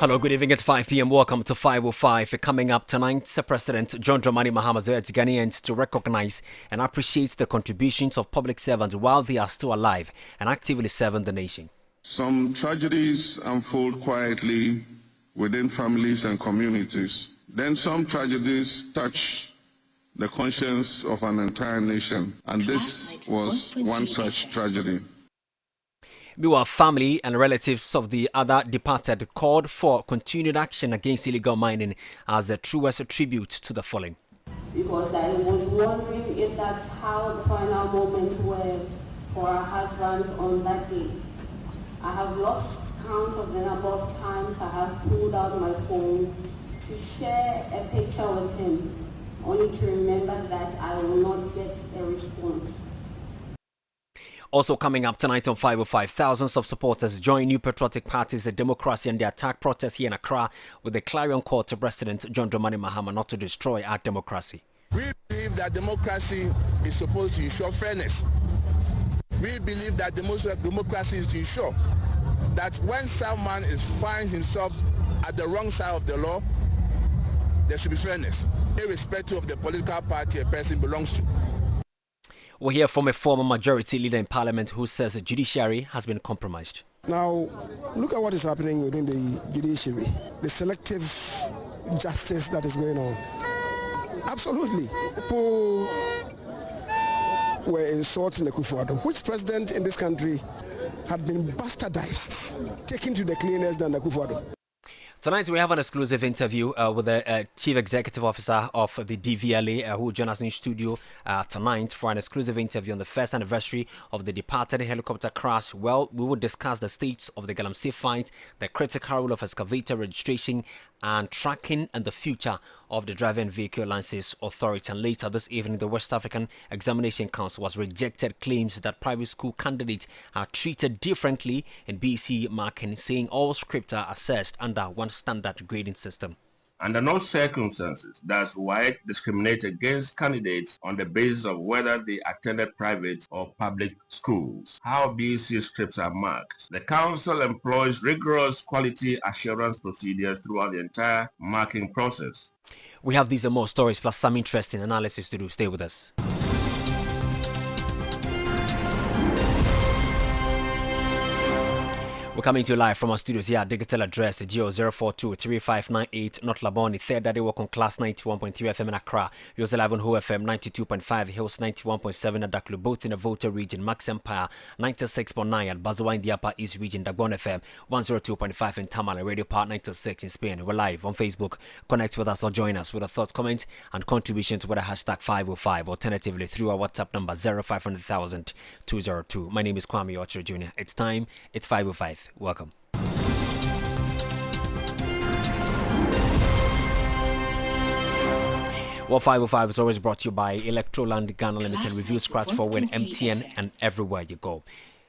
Hello, good evening. It's 5 p.m. Welcome to 505. Coming up tonight, President John Dramani Mahama urged Ghanaians to recognize and appreciate the contributions of public servants while they are still alive and actively serving the nation. Some tragedies unfold quietly within families and communities. Then some tragedies touch the conscience of an entire nation. And this was one such tragedy. Meanwhile, family and relatives of the other departed called for continued action against illegal mining as the truest tribute to the fallen. Because I was wondering if that's how the final moments were for our husbands on that day. I have lost count of the number of times I have pulled out my phone to share a picture with him, only to remember that I will not get a response. Also coming up tonight on 505, thousands of supporters join new patriotic parties, the Democracy and the Attack protests here in Accra with the clarion call to President John Dramani Mahama not to destroy our democracy. We believe that democracy is supposed to ensure fairness. We believe that democracy is to ensure that when someone finds himself at the wrong side of the law, there should be fairness, irrespective of the political party a person belongs to. We'll hear from a former majority leader in parliament who says the judiciary has been compromised. Now, look at what is happening within the judiciary, the selective justice that is going on. Absolutely. People were insulting the Akufo-Addo. Which president in this country had been bastardized, taken to the cleaners than the Akufo-Addo? Tonight we have an exclusive interview with the Chief Executive Officer of the DVLA who will join us in studio tonight for an exclusive interview on the first anniversary of the departed helicopter crash. Well, we will discuss the states of the Galamsey fight, the critical role of excavator registration and tracking, and the future of the Driving Vehicle License Authority. And later this evening, the West African Examination Council has rejected claims that private school candidates are treated differently in BC marking, saying all scripts are assessed under one standard grading system. Under no circumstances does WAEC discriminate against candidates on the basis of whether they attended private or public schools. How BC scripts are marked. The council employs rigorous quality assurance procedures throughout the entire marking process. We have these and more stories plus some interesting analysis to do. Stay with us. We're coming to you live from our studios here. Digital address 042-3598 North Laboni. Third Daddy Walk on Class 91.3 FM in Accra. Yours 11 Ho FM 92.5 Hills 91.7 at Daklu, both in the Volta region. Max Empire 96.9 at Bazawa in the Upper East region. Dagbon FM 102.5 in Tamale. Radio Part 96 in Spain. We're live on Facebook. Connect with us or join us with a thought, comment and contribution to the hashtag 505. Alternatively through our WhatsApp number 0500,000 202. My name is Kwame Okyere Jnr. It's time. It's 505. Welcome. Well, 505 is always brought to you by Electroland Ghana Limited. Review scratch for win, MTN, and everywhere you go.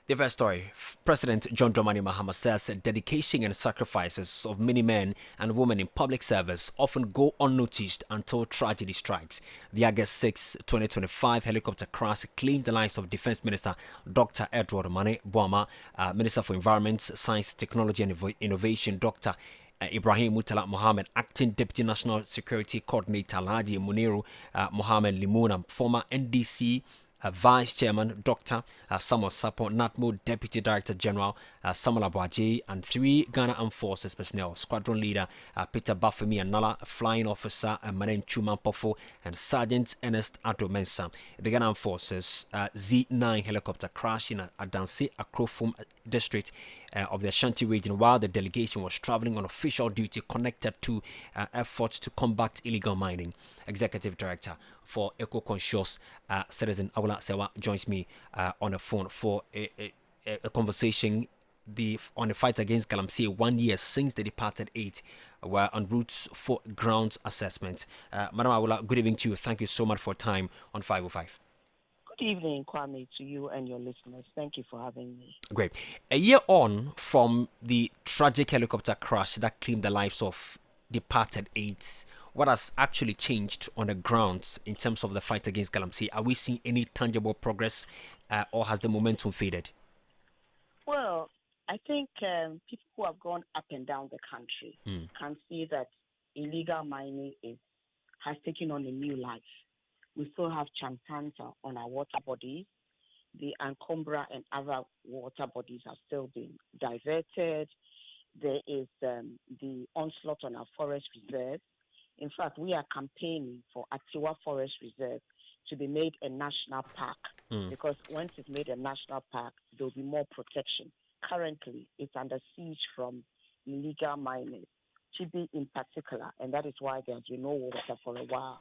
The first story, President John Dramani Mahama says dedication and sacrifices of many men and women in public service often go unnoticed until tragedy strikes. The August 6, 2025 helicopter crash claimed the lives of Defense Minister Dr. Edward Mane Boama, Minister for Environment, Science, Technology and Innovation Dr. Ibrahim Mutala Mohammed, Acting Deputy National Security Coordinator Alhaji Muniru Mohammed Limuna, former NDC Vice Chairman Dr. Samuel Sapo, NATMO Deputy Director General Samuel Abuaje, and 3 Ghana Armed Forces personnel, Squadron Leader Peter Bafemi Anala, Flying Officer Manen Chuma Pofo, and Sergeant Ernest Ado Mensah. The Ghana Armed Forces Z9 helicopter crashed in Adanse Akrofum district of the Ashanti region while the delegation was traveling on official duty connected to efforts to combat illegal mining. Executive Director for Eco-Conscious Citizen Awula Sewa joins me on the phone for a conversation on the fight against Galamsey. 1 year since the departed 8 were en route for ground assessment. Madam Awula, good evening to you. Thank you so much for time on 505. Good evening, Kwame, to you and your listeners. Thank you for having me. Great. A year on from the tragic helicopter crash that claimed the lives of departed 8, what has actually changed on the ground in terms of the fight against Galamsey? Are we seeing any tangible progress or has the momentum faded? Well, I think people who have gone up and down the country can see that illegal mining has taken on a new life. We still have Chantanta on our water bodies. The Ancombra and other water bodies have still been diverted. There is the onslaught on our forest reserves. In fact, we are campaigning for Atiwa Forest Reserve to be made a national park because once it's made a national park, there will be more protection. Currently, it's under siege from illegal miners, Chibi in particular, and that is why there's been no water for a while.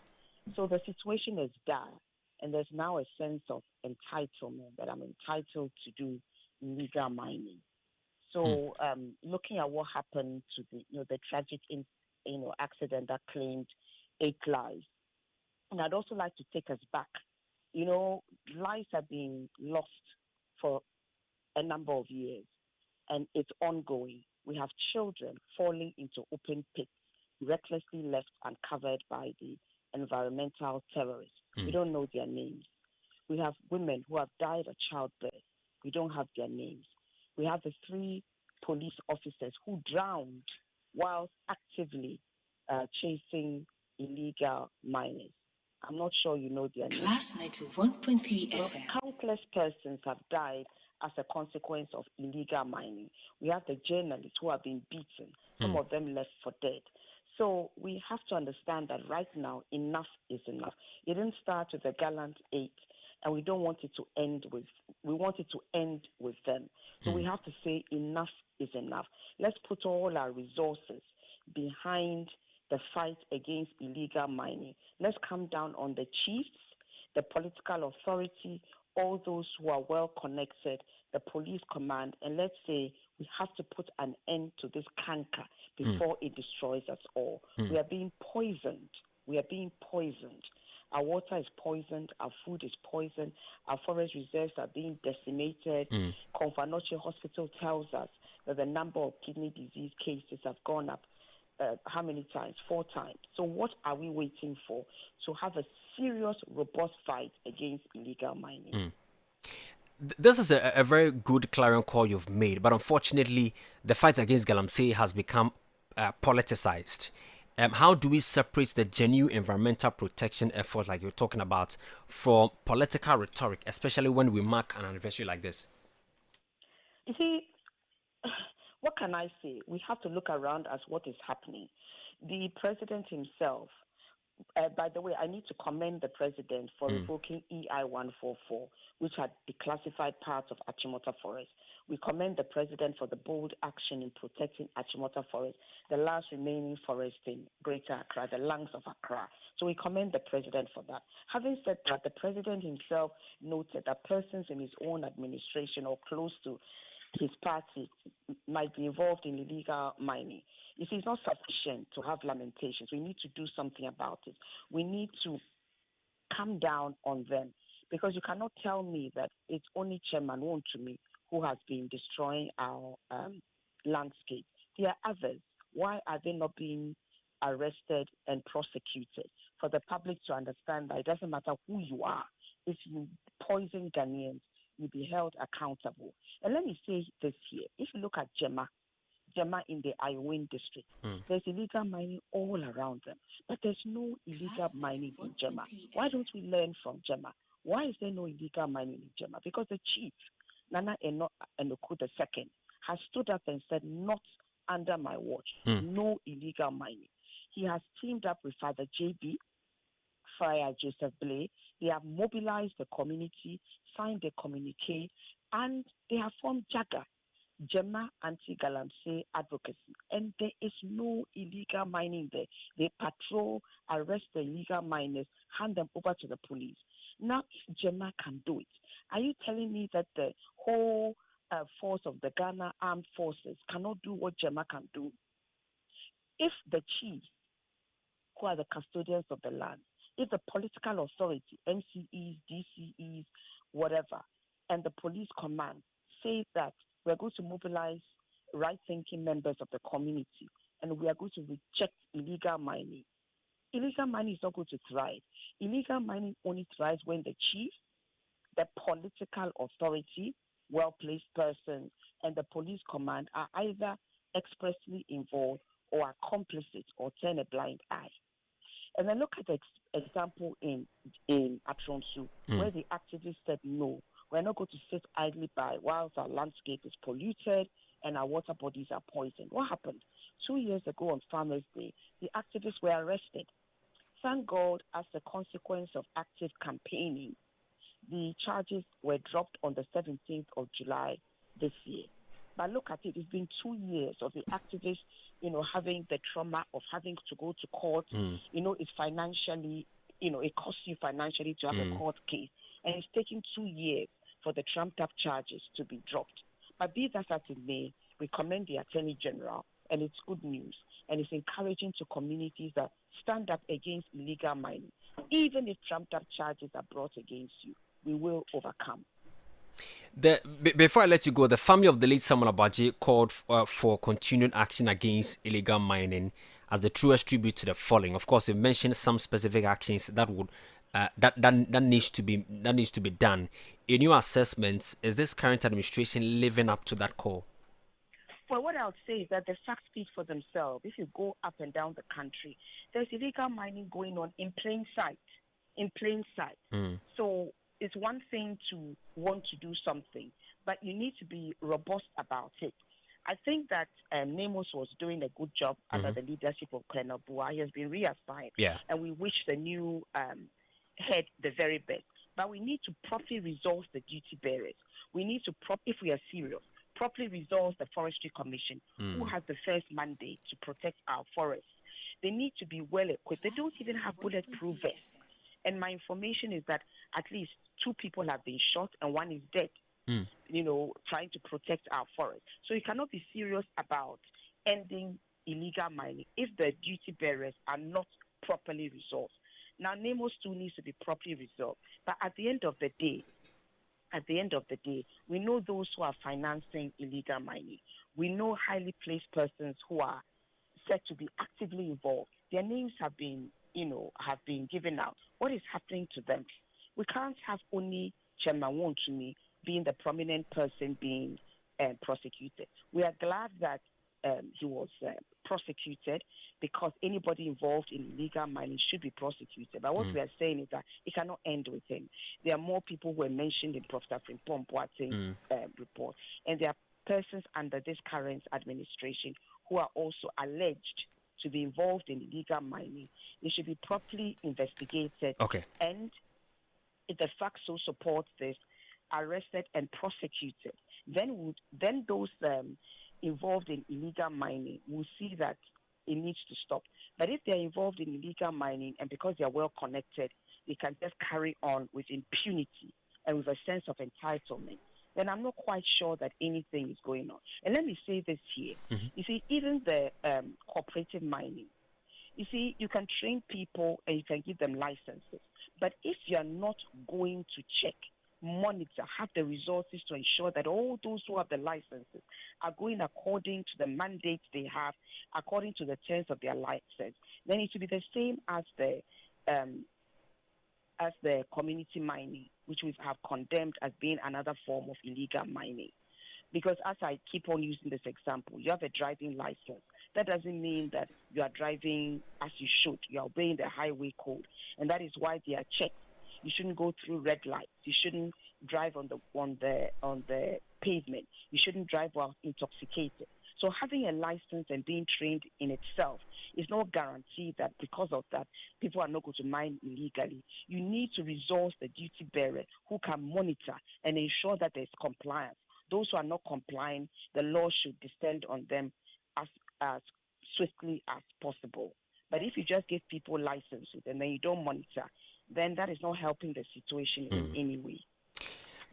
So the situation is dire, and there's now a sense of entitlement that I'm entitled to do illegal mining. So looking at what happened to the tragic accident that claimed 8 lives, and I'd also like to take us back. Lives have been lost for a number of years, and it's ongoing. We have children falling into open pits, recklessly left uncovered by the environmental terrorists. We don't know their names. We have women who have died of childbirth. We don't have their names. We have the 3 police officers who drowned whilst actively chasing illegal miners. I'm not sure you know their names. Class 91.3 FM. Countless persons have died as a consequence of illegal mining. We have the journalists who have been beaten, some of them left for dead. So we have to understand that right now, enough is enough. It didn't start with the Gallant 8, and we don't want it to end with, we want it to end with them. So we have to say enough is enough. Let's put all our resources behind the fight against illegal mining. Let's come down on the chiefs, the political authority, all those who are well connected, the police command, and let's say we have to put an end to this canker before it destroys us all. We are being poisoned. We are being poisoned. Our water is poisoned. Our food is poisoned. Our forest reserves are being decimated. Confanoche Hospital tells us that the number of kidney disease cases have gone up. How many times? 4 times. So what are we waiting for to have a serious, robust fight against illegal mining? This is a very good clarion call you've made, but unfortunately, the fight against Galamsey has become politicized. How do we separate the genuine environmental protection effort, like you're talking about, from political rhetoric, especially when we mark an anniversary like this? You see, what can I say? We have to look around as what is happening. The president himself, by the way, I need to commend the president for revoking EI 144, which had declassified parts of Achimota Forest. We commend the president for the bold action in protecting Achimota Forest, the last remaining forest in Greater Accra, the lungs of Accra. So we commend the president for that. Having said that, the president himself noted that persons in his own administration or close to his party might be involved in illegal mining. You see, it's not sufficient to have lamentations. We need to do something about it. We need to come down on them, because you cannot tell me that it's only Chairman Wontumi who has been destroying our landscape. There are others. Why are they not being arrested and prosecuted? For the public to understand that it doesn't matter who you are. If you poison Ghanaians, you'll be held accountable. And let me say this here. If you look at Jema in the Iowin district, there's illegal mining all around them. But there's no illegal mining in Jema. Why don't we learn from Jema? Why is there no illegal mining in Jema? Because the chief, Nana Enoku II, has stood up and said, not under my watch, no illegal mining. He has teamed up with Father JB, Friar Joseph Blay. They have mobilized the community, signed a communique, and they have formed JAGA, Jema Anti-Galamsey Advocacy. And there is no illegal mining there. They patrol, arrest the illegal miners, hand them over to the police. Now, if Jema can do it, are you telling me that the whole force of the Ghana Armed Forces cannot do what Jema can do? If the chiefs, who are the custodians of the land, if the political authority, MCEs, DCEs, whatever, and the police command say that we're going to mobilize right-thinking members of the community and we are going to reject illegal mining is not going to thrive. Illegal mining only thrives when the chief, the political authority, well-placed persons, and the police command are either expressly involved or are complicit or turn a blind eye. And then look at the example in Atronsu, where the activists said, no, we're not going to sit idly by whilst our landscape is polluted and our water bodies are poisoned. What happened? 2 years ago on Farmers' Day, the activists were arrested. Thank God, as a consequence of active campaigning, the charges were dropped on the 17th of July this year. But look at it, it's been 2 years of the activists, having the trauma of having to go to court. It's financially, it costs you financially to have a court case. And it's taking 2 years for the trumped-up charges to be dropped. But be that as it may, we commend the Attorney General, and it's good news. And it's encouraging to communities that stand up against illegal mining. Even if trumped-up charges are brought against you, we will overcome. Before I let you go, the family of the late Samuel Abaji called for continued action against illegal mining as the truest tribute to the fallen. Of course, you mentioned some specific actions that would that needs to be done. In your assessments, is this current administration living up to that call? Well, what I would say is that the facts speak for themselves. If you go up and down the country, there's illegal mining going on in plain sight. So it's one thing to want to do something, but you need to be robust about it. I think that Nemos was doing a good job under the leadership of Colonel Bua. He has been reassigned, and we wish the new head the very best. But we need to properly resource the duty bearers. We need to, if we are serious, properly resource the Forestry Commission, who has the first mandate to protect our forests. They need to be well equipped. They don't even have bulletproof vests. And my information is that at least 2 people have been shot and 1 is dead, trying to protect our forests. So you cannot be serious about ending illegal mining if the duty bearers are not properly resourced. Now, Nemos too needs to be properly resolved. But at the end of the day, we know those who are financing illegal mining. We know highly placed persons who are said to be actively involved. Their names have been given out. What is happening to them? We can't have only Chairman Wontumi being the prominent person being prosecuted. We are glad that he was prosecuted because anybody involved in illegal mining should be prosecuted. But what we are saying is that it cannot end with him. There are more people who were mentioned in Professor Frimpong Boateng's report. And there are persons under this current administration who are also alleged to be involved in illegal mining. They should be properly investigated. Okay. And if the facts so support this, arrested and prosecuted. Then those involved in illegal mining will see that it needs to stop. But if they're involved in illegal mining and because they're well connected, they can just carry on with impunity and with a sense of entitlement, then I'm not quite sure that anything is going on. And let me say this here. You see, even the cooperative mining, you see, you can train people and you can give them licenses. But if you're not going to check, monitor, have the resources to ensure that all those who have the licenses are going according to the mandates they have, according to the terms of their license, then it should be the same as the community mining, which we have condemned as being another form of illegal mining. Because as I keep on using this example, you have a driving license. That doesn't mean that you are driving as you should. You are obeying the highway code. And that is why they are checked. You shouldn't go through red lights. You shouldn't drive on the pavement. You shouldn't drive while intoxicated. So having a license and being trained in itself is no guarantee that because of that, people are not going to mine illegally. You need to resource the duty bearer who can monitor and ensure that there's compliance. Those who are not complying, the law should descend on them as swiftly as possible. But if you just give people licenses and then you don't monitor, then that is not helping the situation in any way.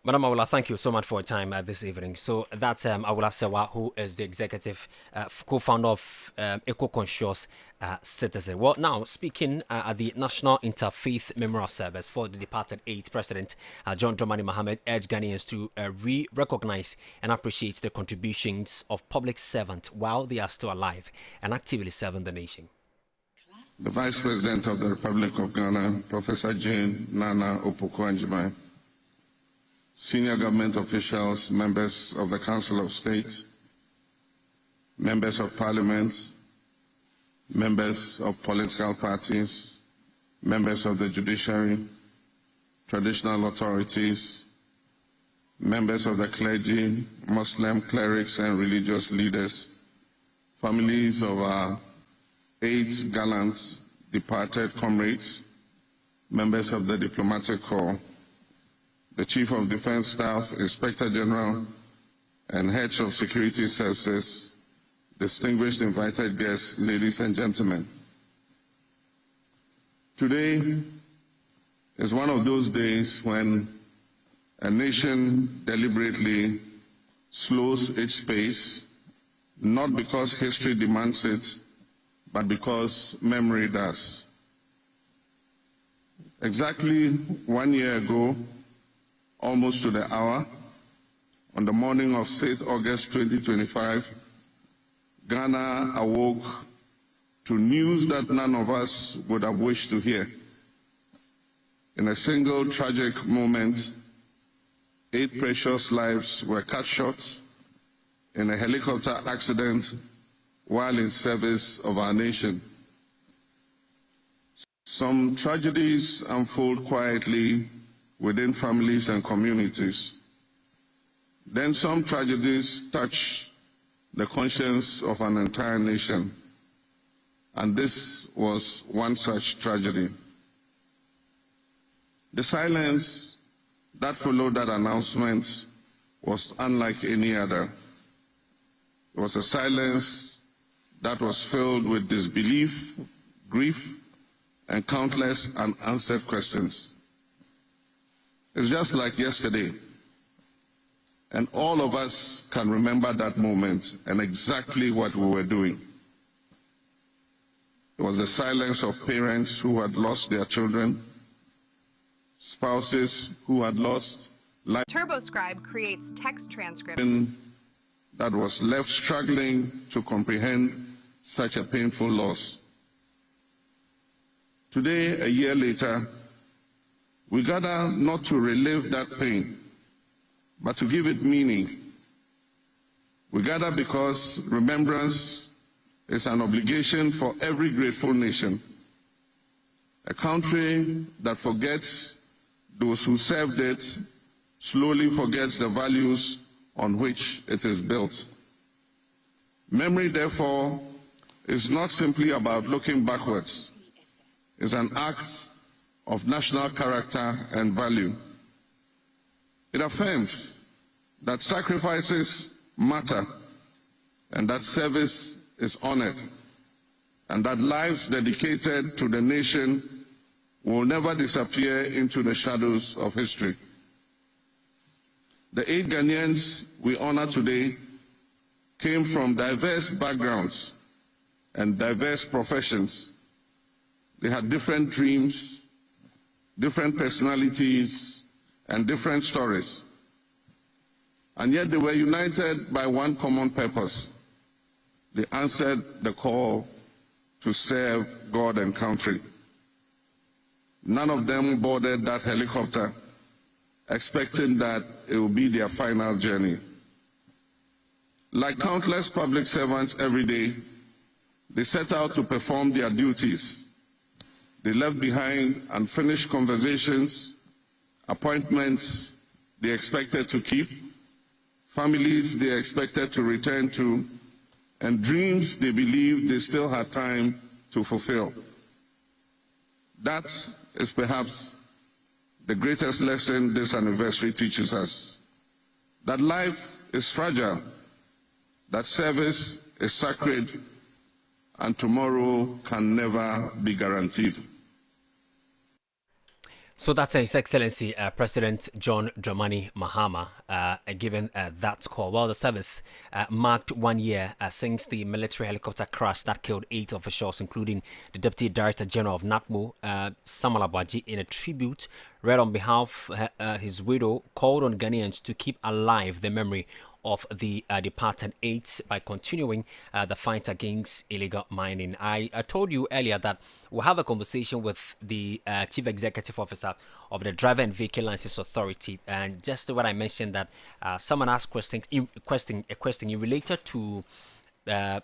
Madam Awula, thank you so much for your time this evening. So that's Awula Sewa, who is the executive co-founder of Eco-Conscious Citizen. Well, now, speaking at the National Interfaith Memorial Service for the departed 8th President, John Dramani Mahama urged Ghanaians to recognize and appreciate the contributions of public servants while they are still alive and actively serving the nation. The Vice President of the Republic of Ghana, Professor Jane Nana Opoku-Agyemang, senior government officials, members of the Council of State, members of Parliament, members of political parties, members of the judiciary, traditional authorities, members of the clergy, Muslim clerics and religious leaders, families of our 8 gallant departed comrades, members of the diplomatic corps, the Chief of Defense Staff, Inspector General, and heads of security services, distinguished invited guests, ladies and gentlemen. Today is one of those days when a nation deliberately slows its pace, not because history demands it, but because memory does. Exactly 1 year ago, almost to the hour, on the morning of 6th August 2025, Ghana awoke to news that none of us would have wished to hear. In a single tragic moment, 8 precious lives were cut short in a helicopter accident while in service of our nation. Some tragedies unfold quietly within families and communities. Then some tragedies touch the conscience of an entire nation. And this was one such tragedy. The silence that followed that announcement was unlike any other. It was a silence that was filled with disbelief, grief, and countless unanswered questions. It's just like yesterday, and all of us can remember that moment and exactly what we were doing. It was the silence of parents who had lost their children, spouses who had lost life. TurboScribe creates text transcription that was left struggling to comprehend such a painful loss. Today, a year later, we gather not to relive that pain, but to give it meaning. We gather because remembrance is an obligation for every grateful nation. A country that forgets those who served it slowly forgets the values on which it is built. Memory, therefore, is not simply about looking backwards. It's an act of national character and value. It affirms that sacrifices matter and that service is honored, and that lives dedicated to the nation will never disappear into the shadows of history. The 8 Ghanaians we honor today came from diverse backgrounds and diverse professions. They had different dreams, different personalities, and different stories. And yet they were united by one common purpose. They answered the call to serve God and country. None of them boarded that helicopter expecting that it would be their final journey. Like countless public servants every day, they set out to perform their duties. They left behind unfinished conversations, appointments they expected to keep, families they expected to return to, and dreams they believed they still had time to fulfill. That is perhaps the greatest lesson this anniversary teaches us. That life is fragile, that service is sacred, and tomorrow can never be guaranteed. So that's His Excellency President John Dramani Mahama given that call. Well, the service marked 1 year since the military helicopter crash that killed 8 officials, including the Deputy Director General of NATMO, Samuel Abaji, in a tribute read on behalf his widow, called on Ghanaians to keep alive the memory of the departed eight by continuing the fight against illegal mining. I told you earlier that we'll have a conversation with the Chief Executive Officer of the Driver and Vehicle License Authority, and just what I mentioned that someone asked a question related to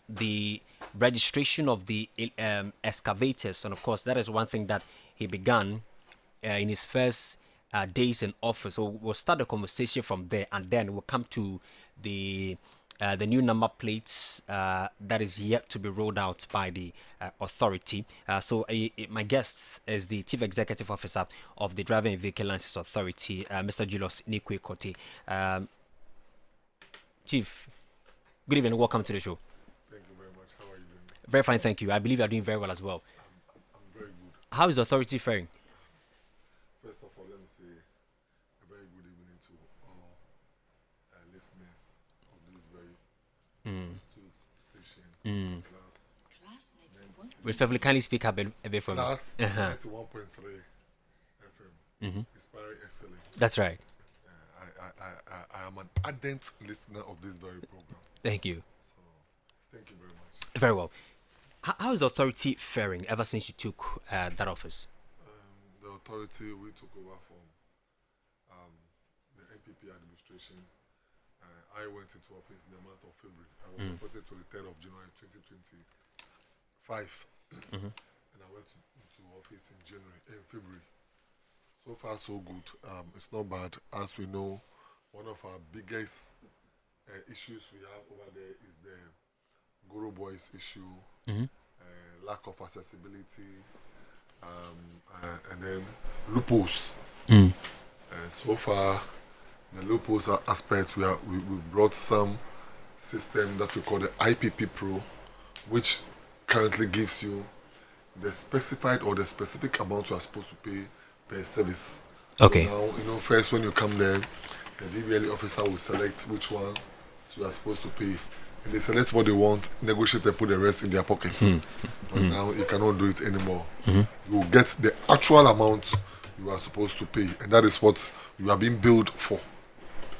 the registration of the excavators, and of course that is one thing that he began in his first days in office. So we'll start the conversation from there, and then we'll come to the new number plates that is yet to be rolled out by the authority. So my guest is the Chief Executive Officer of the Driving and Vehicle License Authority, Mr. Julius Nikwe Kote. Chief, good evening. Welcome to the show. Thank you very much. How are you doing? Very fine, thank you. I believe you are doing very well as well. I'm very good. How is the authority faring? First of all, let me say a very good evening to all listeners of this very astute station. Class Respectfully, kindly speak up a bit for me. Class 91.3 FM. Inspiring excellence. That's right. I am an ardent listener of this very program. Thank you. So, thank you very much. Very well. How is the authority faring ever since you took that office? The authority we took over from the NPP administration. I went into office in the month of February. I was appointed to the 3rd of January 2025. And I went into office in February. So far, so good. It's not bad. As we know, one of our biggest issues we have over there is the Guru Boys issue, lack of accessibility, and then loopholes. So far, the loopholes aspects, we brought some system that we call the IPP Pro, which currently gives you the specified or the specific amount you are supposed to pay per service. Okay. So now, first when you come there, the DVLE officer will select which one you are supposed to pay. And they select what they want, negotiate and put the rest in their pockets. But now you cannot do it anymore. You will get the actual amount you are supposed to pay, and that is what you are being billed for.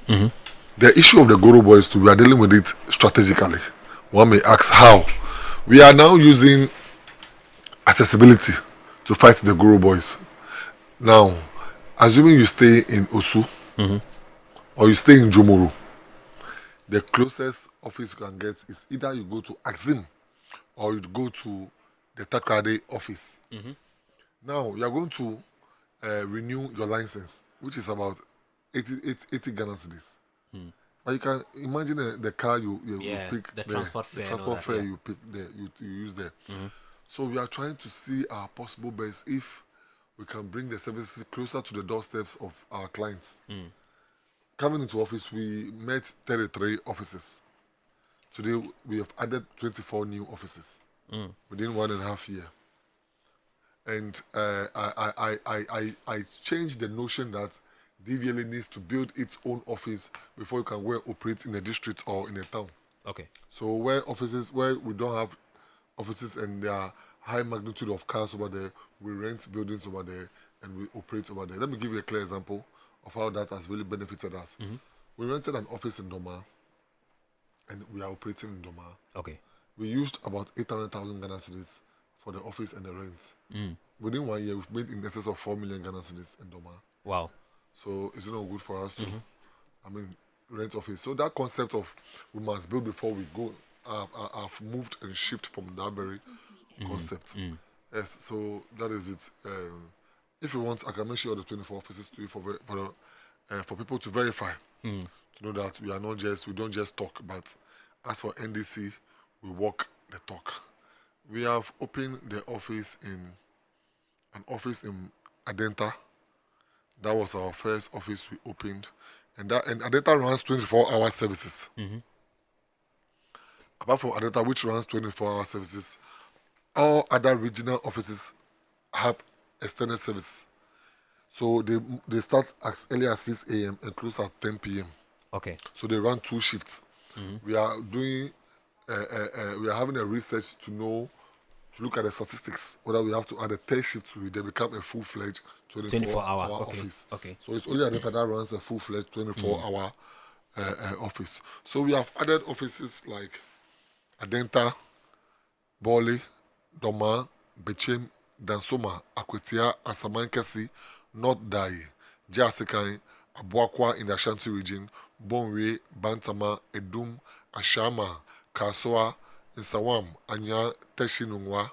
The issue of the Guru Boys too, we are dealing with it strategically. One may ask how. We are now using accessibility to fight the Guru Boys. Now, assuming you stay in Osu or you stay in Jomoro, the closest office you can get is either you go to Axim or you go to the Takrade office. Now, you are going to renew your license, which is about 80 Ghana cedis. But you can imagine the car you pick, the transport fare, you pick there, you use there. So we are trying to see our possible best if we can bring the services closer to the doorsteps of our clients. Coming into office, we met 33 offices. Today, we have added 24 new offices within 1.5 years. And I changed the notion that DVLA needs to build its own office before you can operate in a district or in a town. Okay. So where we don't have offices and there are high magnitude of cars over there, we rent buildings over there and we operate over there. Let me give you a clear example of how that has really benefited us. We rented an office in Doma and we are operating in Doma. Okay. We used about 800,000 Ghana cedis for the office and the rent. Within 1 year, we've made in excess of 4 million Ghana cedis in Doma. Wow. So it's not good for us to, rent office. So that concept of we must build before we go, I've moved and shift from that very concept. Yes, so that is it. If you want, I can mention all the 24 offices to you for people to verify, to know that we don't just talk, but as for NDC, we walk the talk. We have opened the office in Adenta. That was our first office we opened, and Adenta runs 24-hour services. Apart from Adenta, which runs 24-hour services, all other regional offices have extended service. So they start as early as 6 a.m. and close at 10 p.m. Okay. So they run 2 shifts. We are doing, we are having a research to know to look at the statistics, whether we have to add a third shift to it, they become a full-fledged 24-hour office. Okay. So it's only Adenta that runs a full-fledged 24-hour office. So we have added offices like Adenta, Boli, Doma, Bechem, Dansoma, Akwetia, Asamankesi, North Dai, Jasikai, Abuakwa in the Ashanti region, Bonwe, Bantama, Edum, Ashama, Kasoa, Nsawam, Anya, Teshinungwa,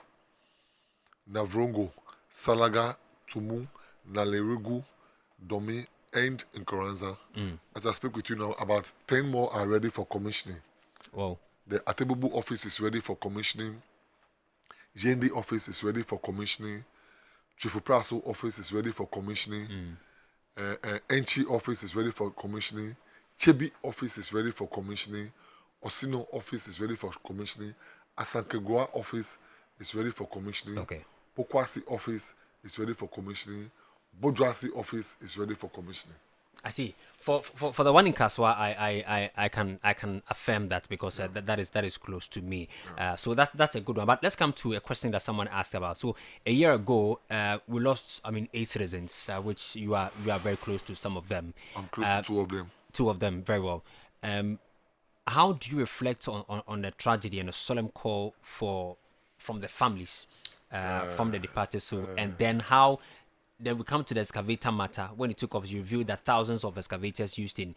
Navrongo, Salaga, Tumu, Nalerugu, Domi, and Nkoranza. As I speak with you now, about 10 more are ready for commissioning. Wow. The Atebubu office is ready for commissioning. JND office is ready for commissioning. Chifupraso office is ready for commissioning. Enchi office is ready for commissioning. Chebi office is ready for commissioning. Osino office is ready for commissioning. Asankegua office is ready for commissioning. Okay. Pokwasi office is ready for commissioning. Bodrasi office is ready for commissioning. I see. For the one in Kaswa, I can affirm that because that is close to me. So that's a good one. But let's come to a question that someone asked about. So a year ago, we lost 8 citizens, which you are very close to some of them. I'm close to 2 of them. 2 of them, very well. How do you reflect on the tragedy and a solemn call from the families, from the departed soul, and then how? Then we come to the excavator matter. When it took off, you revealed that thousands of excavators used in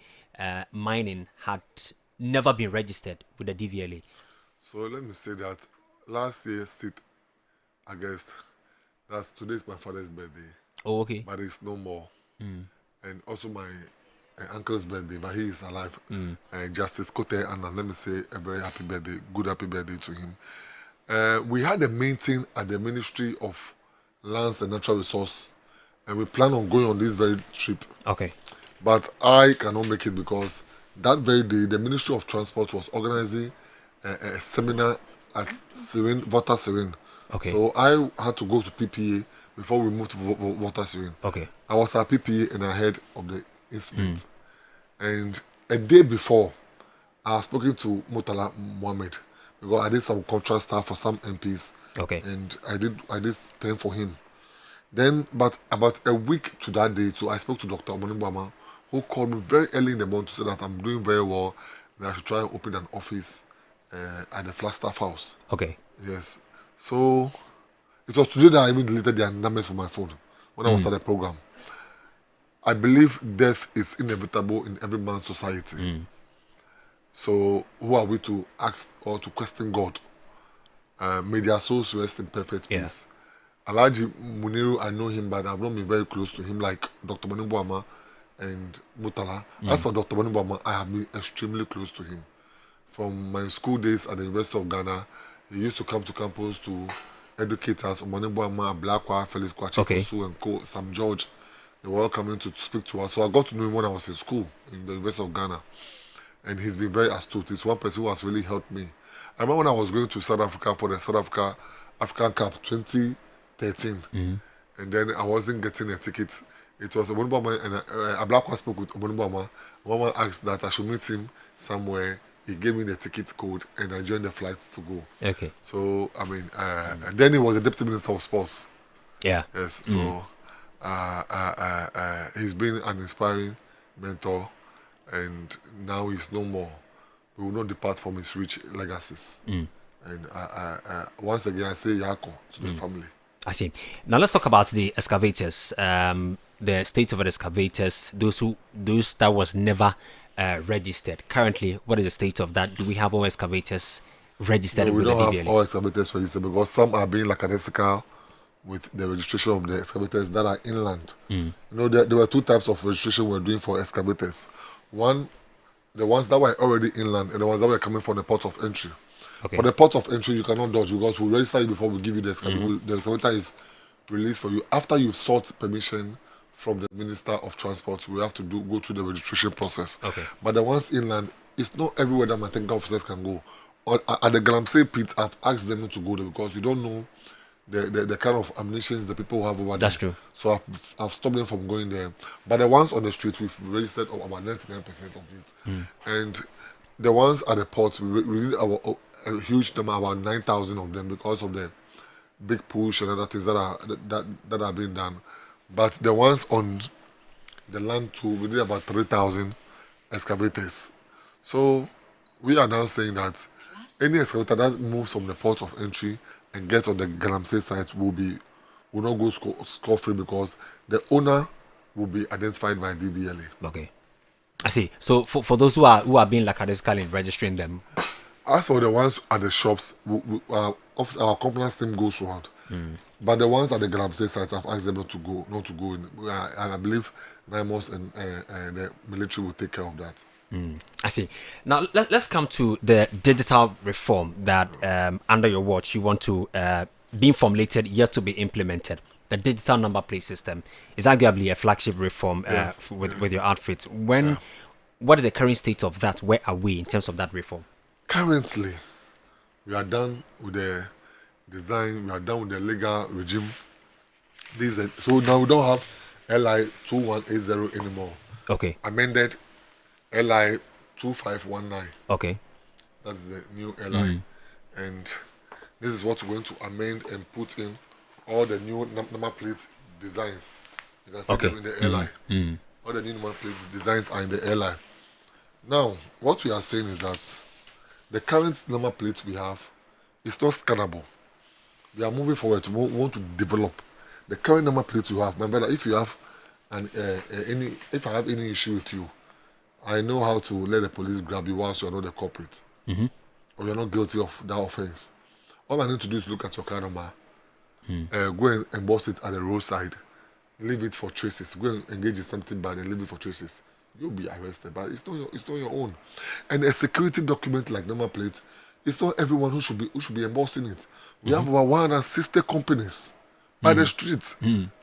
mining had never been registered with the DVLA. So let me say that last year, August, today's my father's birthday. Oh, okay. But it's no more. And also my uncle's birthday, but he is alive. Justice Kote Anna, let me say a very happy birthday, good happy birthday to him. We had a meeting at the Ministry of Lands and Natural Resource. And we plan on going on this very trip. Okay. But I cannot make it because that very day, the Ministry of Transport was organizing a seminar at Water Serene. Okay. So I had to go to PPA before we moved to Water Serene. Okay. I was at PPA and I heard of the incident. And a day before, I was speaking to Murtala Mohammed because I did some contract stuff for some MPs. Okay. And I did thing for him. Then, but about a week to that day, so I spoke to Dr. Omonibama, who called me very early in the morning to say that I'm doing very well and I should try and open an office at the Flagstaff House. Okay. Yes. So, it was today that I even deleted their numbers from my phone when I was at the program. I believe death is inevitable in every man's society. So, who are we to ask or to question God? May their souls rest in perfect peace. Alaji Muniru, I know him, but I've not been very close to him like Dr. Manibuama and Murtala. As for Dr. Manibuama, I have been extremely close to him. From my school days at the University of Ghana, he used to come to campus to educate us. Manibuama, Blackwa, Felix Kwachi, and Co. Sam George, they were all coming to speak to us. So I got to know him when I was in school in the University of Ghana. And he's been very astute. He's one person who has really helped me. I remember when I was going to South Africa for the South African Cup 2013, and then I wasn't getting a ticket. It was Obonibama and a black one spoke with Obonibama. Mama asked that I should meet him somewhere. He gave me the ticket code and I joined the flights to go. Okay. So, I mean, and then he was the Deputy Minister of Sports. Yeah. Yes. So, he's been an inspiring mentor and now he's no more. We will not depart from his rich legacies. And once again, I say Yako to the family. I see. Now let's talk about the excavators. The state of the excavators, those that was never registered. Currently, what is the state of that? Do we have all excavators registered with the DVLA? We don't have all excavators registered because some are being lackadaisical with the registration of the excavators that are inland. You know, there were 2 types of registration we're doing for excavators. One, the ones that were already inland and the ones that were coming from the port of entry. Okay. For the port of entry, you cannot dodge because we register you before we give you the excavator. The excavator is released for you. After you've sought permission from the Minister of Transport, we have to go through the registration process. Okay. But the ones inland, it's not everywhere that my technical officers can go. At the Galamsey pit, I've asked them not to go there because you don't know the kind of ammunitions the people have over there. That's true. So I've stopped them from going there. But the ones on the street, we've registered about 99% of it. And the ones at the port, we need a huge number, about 9,000 of them because of the big push and other things that are being done. But the ones on the land too, we need about 3,000 excavators. So we are now saying that any excavator that moves from the port of entry and gets on the Galamsey site will not go score free because the owner will be identified by DVLA. Okay, I see. So for those who are being lackadaisical in registering them. As for the ones at the shops, our compliance team goes around. But the ones at the Galamsey sites, I've asked them not to go in. And I believe NIMOS and the military will take care of that. I see. Now let's come to the digital reform that under your watch you want to be formulated, yet to be implemented. The digital number plate system is arguably a flagship reform with your outfit. What is the current state of that? Where are we in terms of that reform? Currently, we are done with the design, we are done with the legal regime. So now we don't have LI 2180 anymore. Okay. Amended LI 2519. Okay. That's the new LI. And this is what we're going to amend and put in all the new number plate designs. You can see them in the LI. All the new number plate designs are in the LI. Now, what we are saying is that the current number plate we have is not scannable. We are moving forward. We want to develop the current number plate you have. My brother, if you have if I have any issue with you, I know how to let the police grab you once you are not the culprit or you're not guilty of that offense. All I need to do is look at your car number, go and emboss it at the roadside, leave it for traces. Go and engage in something bad and leave it for traces. You'll be arrested, but it's not your own. And a security document like number plate, it's not everyone who should be embossing it. We have over 160 companies by the streets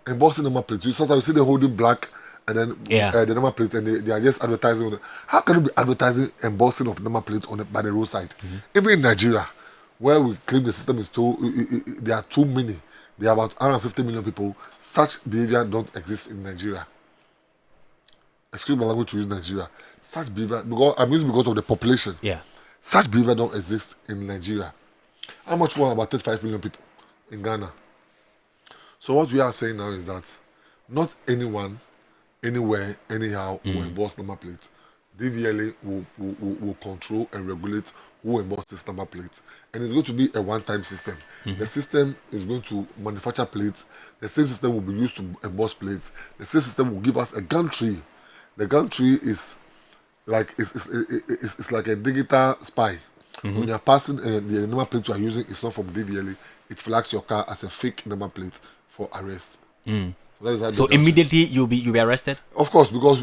embossing number plates. You sometimes see them holding black and then the number plates, and they are just advertising on it. How can you be advertising embossing of number plates by the roadside? Even in Nigeria, where we claim the system is there are too many. There are about 150 million people. Such behavior don't exist in Nigeria. Excuse my language to use Nigeria. Such behavior, because of the population. Yeah. Such behavior don't exist in Nigeria. How much more about 35 million people in Ghana? So what we are saying now is that not anyone, anywhere, anyhow will emboss number plates. DVLA will control and regulate who embosses number plates. And it's going to be a one-time system. The system is going to manufacture plates. The same system will be used to emboss plates. The same system will give us a gantry. The gantry is like it's like a digital spy. When you are passing the number plate you are using is not from DVLA, it flags your car as a fake number plate for arrest. So immediately you'll be arrested? Of course, because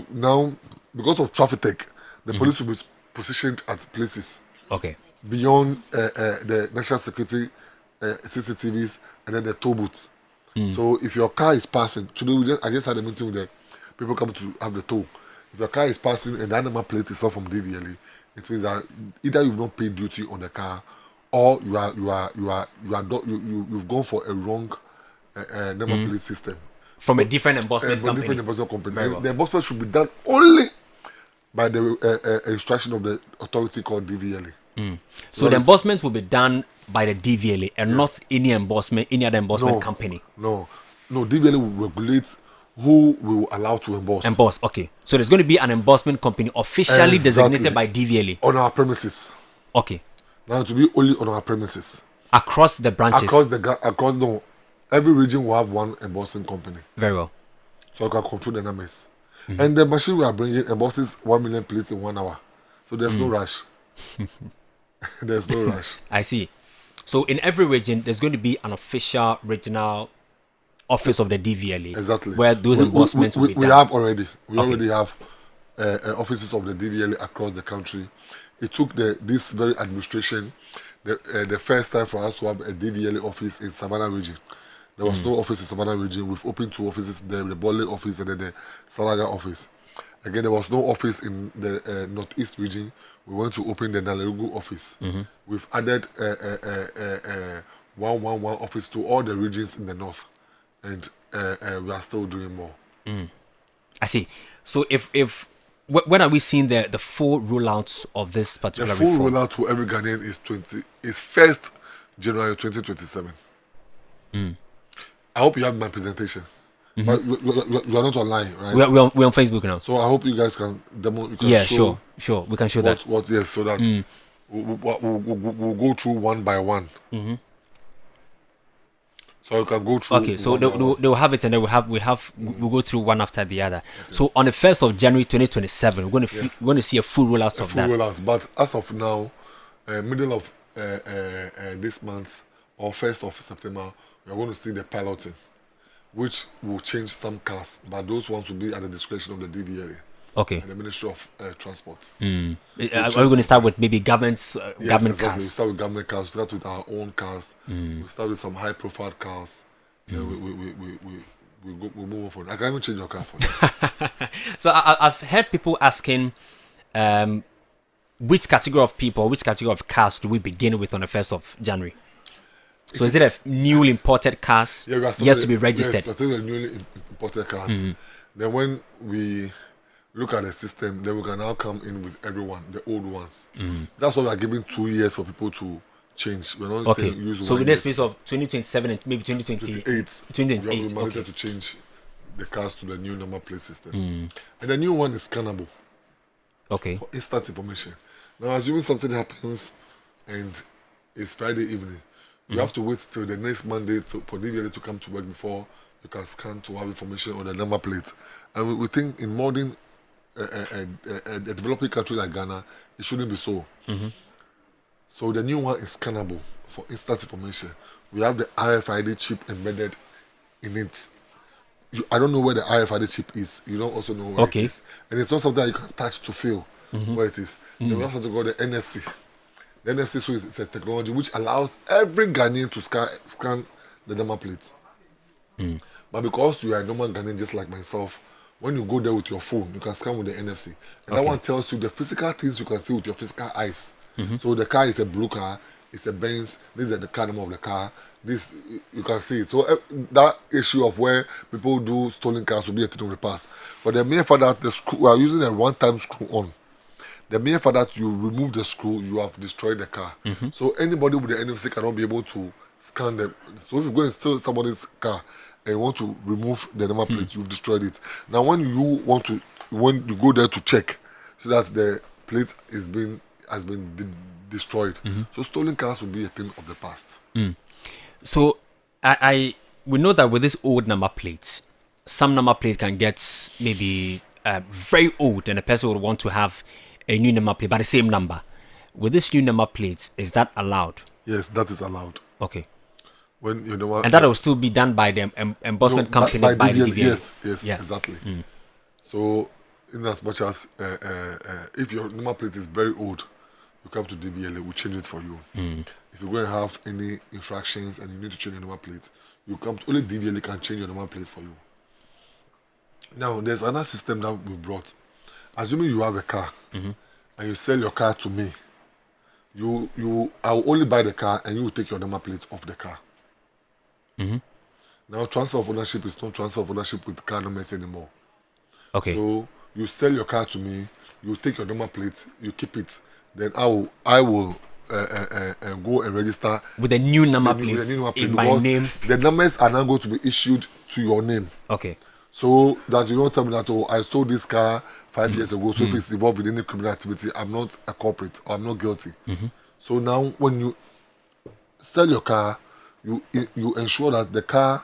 of traffic tech, the police will be positioned at places beyond the national security CCTVs and then the toll booths. So if your car is passing, today I just had a meeting with the people coming to have the toll. If your car is passing and that number plate is not from DVLA, it means that either you've not paid duty on the car, or you've gone for a wrong number plate system from a different embossment company. Different embossment company. The embossment should be done only by the instruction of the authority called DVLA. So the embossment will be done by the DVLA and not any other embossment company. No, DVLA will regulate who we will allow to emboss. Okay. So there's going to be an embossment company officially designated by DVLA. On our premises. Okay. Now to be only on our premises. Across the branches. Every region will have one embossing company. Very well. So I can control the numbers. And the machine we are bringing embosses 1 million plates in 1 hour. So there's no rush. There's no rush. I see. So in every region, there's going to be an official regional office of the DVLA. Exactly. Where those embossements will be done. We have already. We already have offices of the DVLA across the country. It took this very administration the first time for us to have a DVLA office in Savannah region. There was no office in Savannah region. We've opened 2 offices there, the Bole office and then the Salaga office. Again, there was no office in the Northeast region. We went to open the Nalerugu office. We've added 111 office to all the regions in the north. And we are still doing more. I see. So when are we seeing the full rollout of this particular reform? The full rollout to every Ghanaian is 1st January 2027. I hope you have my presentation. But you are not online, right? We're on Facebook now. So I hope you guys can demo. You can Yeah, show sure. We can show that. Yes, so that we'll go through one by one. So you can go through. Okay, so they'll have it, and then we'll go through one after the other. Okay. So on the 1st of January 2027, we're going to see a full rollout of that. Rollout, but as of now, middle of this month or 1st of September, we are going to see the piloting, which will change some cars, but those ones will be at the discretion of the DVLA. Okay. And the Ministry of Transport. Are we going to start with maybe government exactly. cars? We start with government cars. We start with our own cars. We start with some high-profile cars. We move on. I can even change your car for you. So I've heard people asking, which category of people, which category of cars do we begin with on the 1st of January? So is it a newly imported cars yet to be registered? Yes, I think the newly imported cars. Then when we look at the system, then we can now come in with everyone, the old ones. That's why we are giving 2 years for people to change. We're not saying use so in the space of 2027 and maybe 2028. 2028. We managed to change the cars to the new number plate system. And the new one is scannable. Okay. For instant information. Now, assuming something happens and it's Friday evening, you have to wait till the next Monday for DVLA to come to work before you can scan to have information on the number plate. And we think in modern a developing country like Ghana, it shouldn't be so. So the new one is scannable for instant information. We have the RFID chip embedded in it. I don't know where the RFID chip is. You don't also know where it is. And it's not something that you can touch to feel where it is. Then we have something called the NFC. The NFC is a technology which allows every Ghanaian to scan the number plate. But because you are a normal Ghanaian just like myself, when you go there with your phone, you can scan with the NFC. And that one tells you the physical things you can see with your physical eyes. So the car is a blue car, it's a Benz, this is the car number of the car, this, you can see it. So that issue of where people do stolen cars will be a thing of the past. But the mere fact that the screw, we are using a one-time screw on, the mere fact that you remove the screw, you have destroyed the car. So anybody with the NFC cannot be able to scan them. So if you go and steal somebody's car, and you want to remove the number plate, you've destroyed it. Now, when you go there to check, so that the plate has been destroyed. So stolen cars will be a thing of the past. So we know that with this old number plates, some number plate can get maybe very old, and a person would want to have a new number plate by the same number. With this new number plate, is that allowed? Yes, that is allowed. Okay. When you know, and that will still be done by the embossment company, by the DVLA. Yes, exactly. So, in as much as if your number plate is very old, you come to DVLA, we'll change it for you. If you're going to have any infractions and you need to change your number plate, you come to only DVLA can change your number plate for you. Now, there's another system that we brought. Assuming you have a car and you sell your car to me, I will only buy the car and you will take your number plate off the car. Now, transfer of ownership is not transfer of ownership with car numbers anymore. Okay. So you sell your car to me, you take your number plate, you keep it. Then I will go and register with a new number plate in my name. The numbers are now going to be issued to your name. Okay. So that you don't tell me that I sold this car 5 years ago. So if it's involved in any criminal activity, I'm not a culprit or I'm not guilty. So now when you sell your car, you ensure that the car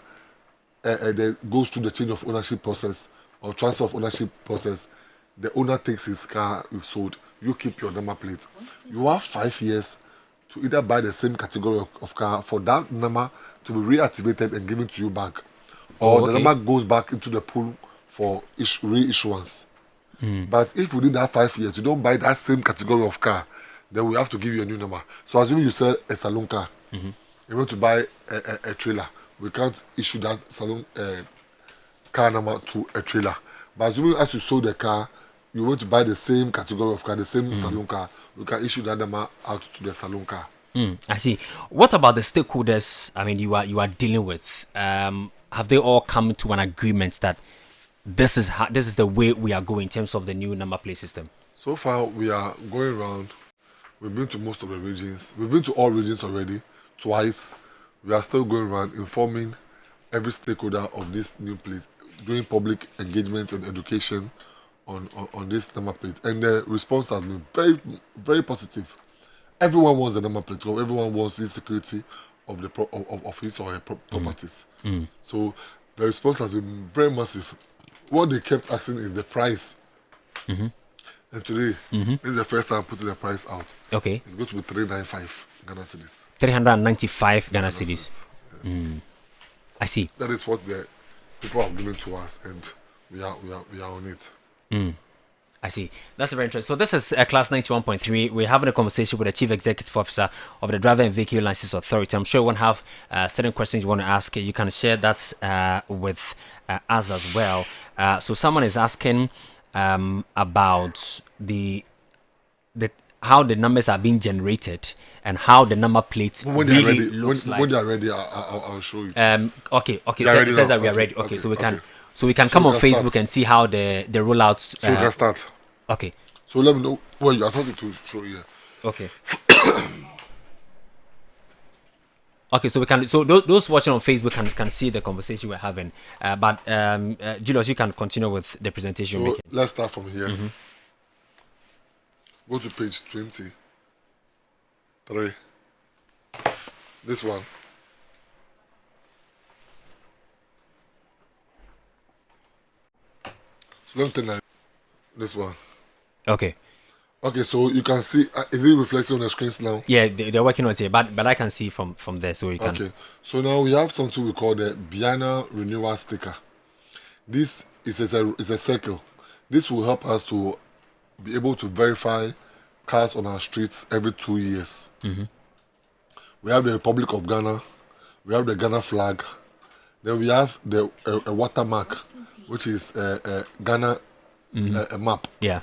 goes through the change of ownership process or transfer of ownership process. The owner takes his car you've sold. You keep your number plate. You have 5 years to either buy the same category of car for that number to be reactivated and given to you back, or the number goes back into the pool for reissuance. But if within that 5 years you don't buy that same category of car, then we have to give you a new number. So assuming you sell a saloon car, you want to buy a trailer, we can't issue that saloon car number to a trailer. But assuming as you sold the car, you want to buy the same category of car, the same saloon car, we can issue that number out to the saloon car. I see. What about the stakeholders? I mean, you are dealing with. Have they all come to an agreement that this is the way we are going in terms of the new number plate system? So far, we are going around. We've been to most of the regions. We've been to all regions already, twice. we are still going around informing every stakeholder of this new plate, doing public engagement and education on this number plate. And the response has been very, very positive. Everyone wants the number plate. Everyone wants the security of the of his or her properties. So the response has been very massive. What they kept asking is the price. And today, this is the first time I'm putting the price out. Okay. It's going to be 395 Ghana cedis. 395 Ghana cedis. Yes. I see. That is what the people have given to us, and we are on it. I see. That's very interesting. So this is Class 91.3. We're having a conversation with the Chief Executive Officer of the Driver and Vehicle License Authority. I'm sure you want to have certain questions you want to ask. You can share that with us as well. So someone is asking about the how the numbers are being generated and how the number plates really looks like. When they are ready, I'll show you. Okay. So it says that we are ready. Okay, so we can. So we can come on Facebook and see how the rollouts. So we can start. Okay. So let me know where you are talking to show you. Okay. Okay, so we can. So those watching on Facebook can see the conversation we're having. But Julius, you can continue with the presentation you're making. Let's start from here. Go to page 23. This one. So let me tell you this one. Okay. Okay, so you can see, is it reflecting on the screens now? Yeah, they're working on it here, but I can see from there, so you can. Okay, so now we have something we call the Biennial Renewal Sticker. This is a circle. This will help us to be able to verify cars on our streets every 2 years. We have the Republic of Ghana, we have the Ghana flag, then we have the a watermark, which is Ghana a map. Yeah.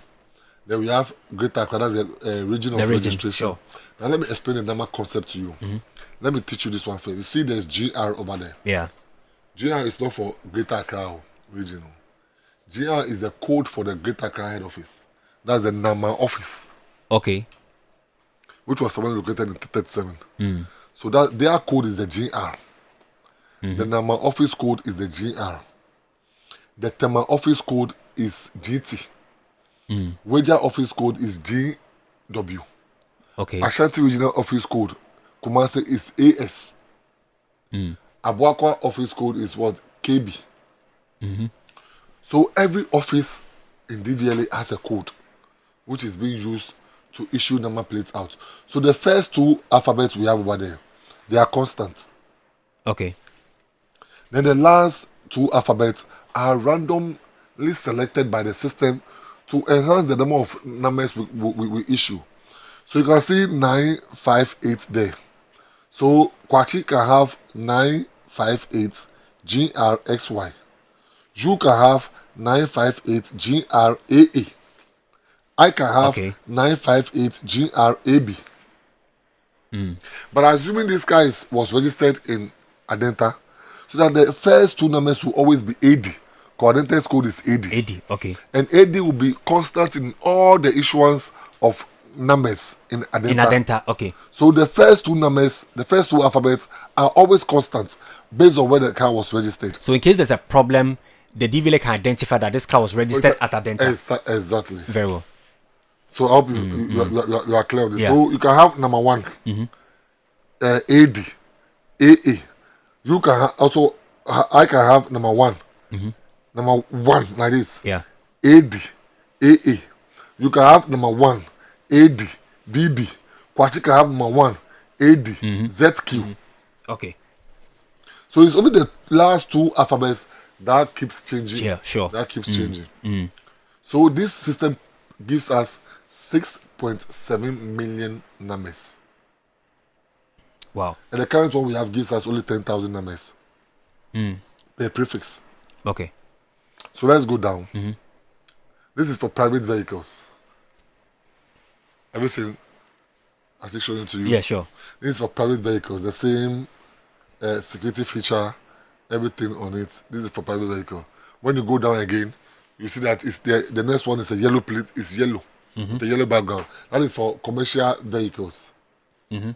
Then we have Greater Accra, that's a region of registration. Sure. Now let me explain the number concept to you. Let me teach you this one first. You see there's GR over there. Yeah. GR is not for Greater Accra region. GR is the code for the Greater Accra head office. That's the NAMA office. Okay. Which was formerly located in 37. So that their code is the GR. The NAMA office code is the GR. The TEMA office code is GT. Wager office code is GW. Okay. Ashanti Regional Office Code, Kumasi is AS. Abuakwa Office Code is what? KB. So every office in DVLA has a code which is being used to issue number plates out. So the first two alphabets we have over there, they are constant. Okay. Then the last two alphabets are randomly selected by the system to enhance the number of numbers we issue. So you can see 958 there. So Kwachi can have 958 GRXY. You can have 958 GRAA. I can have 958 GRAB. But assuming this guy was registered in Adenta, so that the first two numbers will always be AD. Coordinated code is AD. AD, okay. And AD will be constant in all the issuance of numbers in Adenta. In Adenta, okay. So the first two numbers, the first two alphabets are always constant based on where the car was registered. So in case there's a problem, the DVLA can identify that this car was registered at Adenta. Exactly. Very well. So I hope you are clear with this. Yeah. So you can have number one, AD, AA. You can also, I can have number one. Number one like this. Yeah. AD, AA. You can have number one, AD, BB. Kwachi can have number one, AD, ZQ. Okay. So it's only the last two alphabets that keeps changing. Yeah, sure. That keeps changing. So this system gives us 6.7 million numbers. Wow. And the current one we have gives us only 10,000 numbers per prefix. Okay. So let's go down. This is for private vehicles. Everything, as it showing to you. Yeah, sure. This is for private vehicles. The same security feature, everything on it. This is for private vehicle. When you go down again, you see that it's the next one is a yellow plate. It's yellow. The yellow background. That is for commercial vehicles. This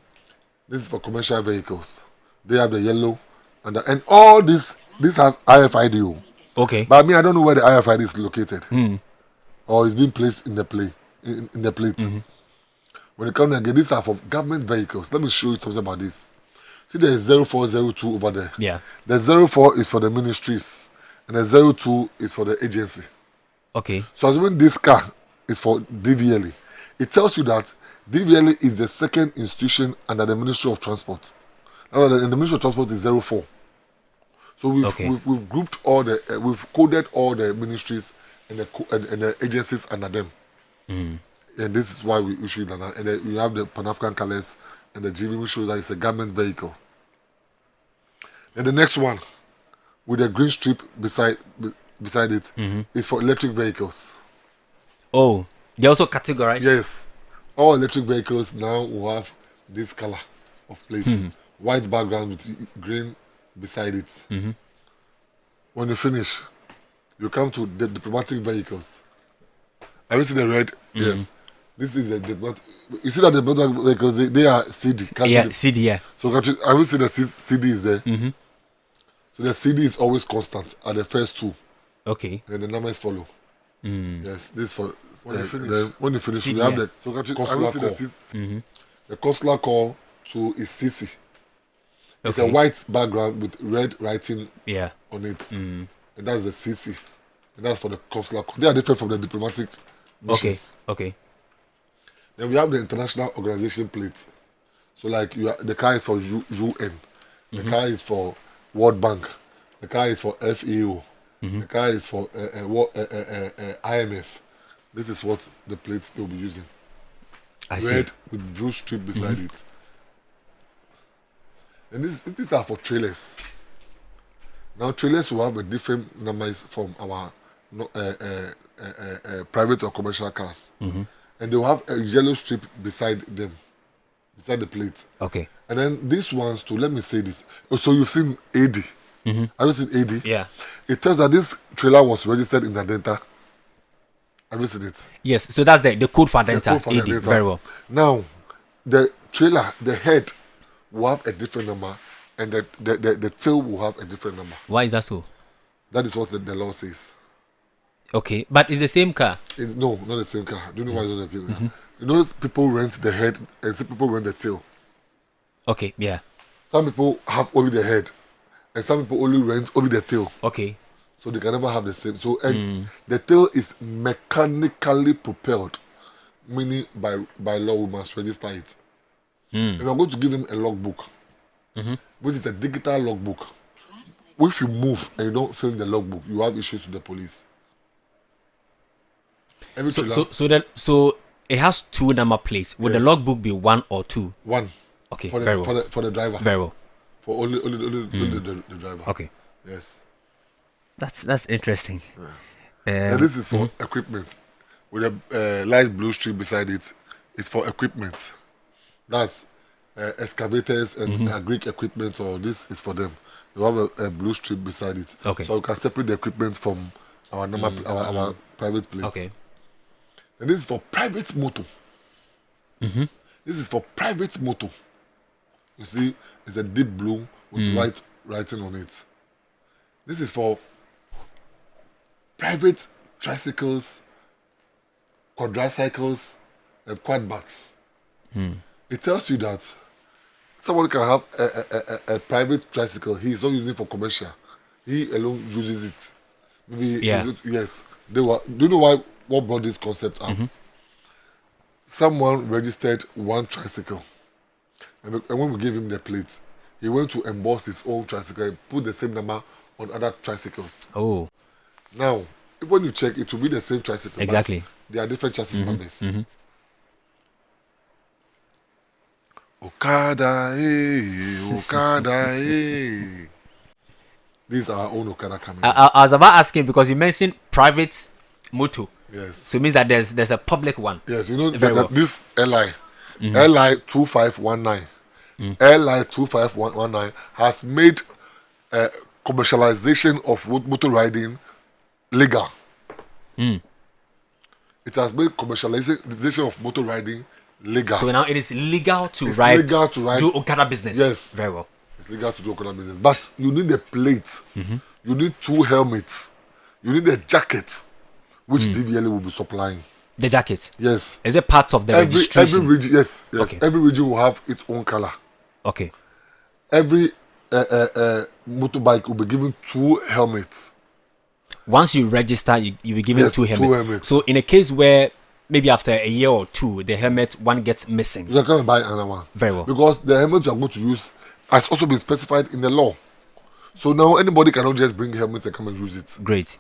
is for commercial vehicles. They have the yellow, and all this has RFID. Okay. But I don't know where the RFID is located, or it's being placed in the in the plate. When it comes again, these are for government vehicles. Let me show you something about this. See, there is 0402 over there. Yeah. The 04 is for the ministries, and the 02 is for the agency. Okay. So assuming this car is for DVLE, it tells you that DVLE is the second institution under the Ministry of Transport. And the Ministry of Transport is 04. So we've grouped all the we've coded all the ministries and the agencies under them. And this is why we issued that. And then you have the Pan-African colors, and the GVM shows that it's a government vehicle. And the next one, with the green strip beside it, is for electric vehicles. Oh, they also categorized? Yes. All electric vehicles now will have this color of plates. White background with green beside it. When you finish, you come to the diplomatic vehicles. Have you seen the red? Yes. This is the diplomatic. You see that the diplomatic vehicles, they are CD. CD, yeah. So have you seen the CD is there? So the CD is always constant at the first two. Okay. And the numbers follow. Yes, this for when you finish, CD, you have the consular call. The consular call to is CC. It's a white background with red writing on it. And that's the CC. And that's for the consular call. They are different from the diplomatic missions. Okay. Then we have the international organization plate. So like the car is for UN. The car is for World Bank. The car is for FAO. The car is for IMF. This is what the plates they'll be using. Red with blue strip beside it. And these are for trailers. Now trailers will have a different numbers from our private or commercial cars. And they will have a yellow strip beside them, beside the plate. Okay. And then these ones too, let me say this. So you've seen AD. Have you seen AD? Yeah. It tells that this trailer was registered in Adenta. Have you seen it? Yes. So that's the code for Adenta. AD. Very well. Now, the trailer, the head will have a different number, and the tail will have a different number. Why is that so? That is what the law says. Okay, but it's the same car. No, not the same car. Do you know why it's not the same car? You know, people rent the head and some people rent the tail. Okay, yeah. Some people have only the head, and some people only rent only the tail. Okay. So they can never have the same. So the tail is mechanically propelled, meaning by law we must register it. And we are going to give them a logbook, which is a digital logbook. If you move and you don't fill in the logbook, you have issues with the police. So it has two number plates. Would the logbook be 1 or 2? 1. Okay, for the driver. Very well. For only the driver. Okay. Yes. That's interesting. And this is for equipment. With a light blue strip beside it. It's for equipment. That's excavators and Greek equipment, or this is for them. You have a blue strip beside it. Okay. So you can separate the equipment from our number, our private plates. Okay. And this is for private motor. This is for private motor. You see, it's a deep blue with white writing on it. This is for private tricycles, quadricycles, and quad bikes. It tells you that someone can have a private tricycle. He is not using it for commercial. He alone uses it. Maybe yes. Do you know what brought this concept up? Someone registered one tricycle, and when we gave him the plate, he went to emboss his own tricycle and put the same number on other tricycles. Oh. Now, when you check, it will be the same tricycle. Exactly. There are different chassis numbers. Okada, Okada, These are our own Okada coming. I was about asking because you mentioned private motor. Yes. So it means that there's a public one. Yes, you know that this LI 2519, LI 2519 has made commercialization of motor riding legal. It has made commercialization of motor riding legal. So now it is legal to ride. Legal to ride. Do Okada business. Yes. Very well. It's legal to do okada business. But you need a plate. You need 2 helmets. You need a jacket, which DVLA will be supplying. The jacket? Yes. Is it part of the registration? Every region, yes. Okay. Every region will have its own color. Okay. Every motorbike will be given 2 helmets. Once you register, you'll be given 2 helmets. 2 helmets. So in a case where maybe after a year or 2, the helmet one gets missing, You can come and buy another one. Very well. Because the helmet you are going to use has also been specified in the law. So now anybody cannot just bring helmets and come and use it. Great.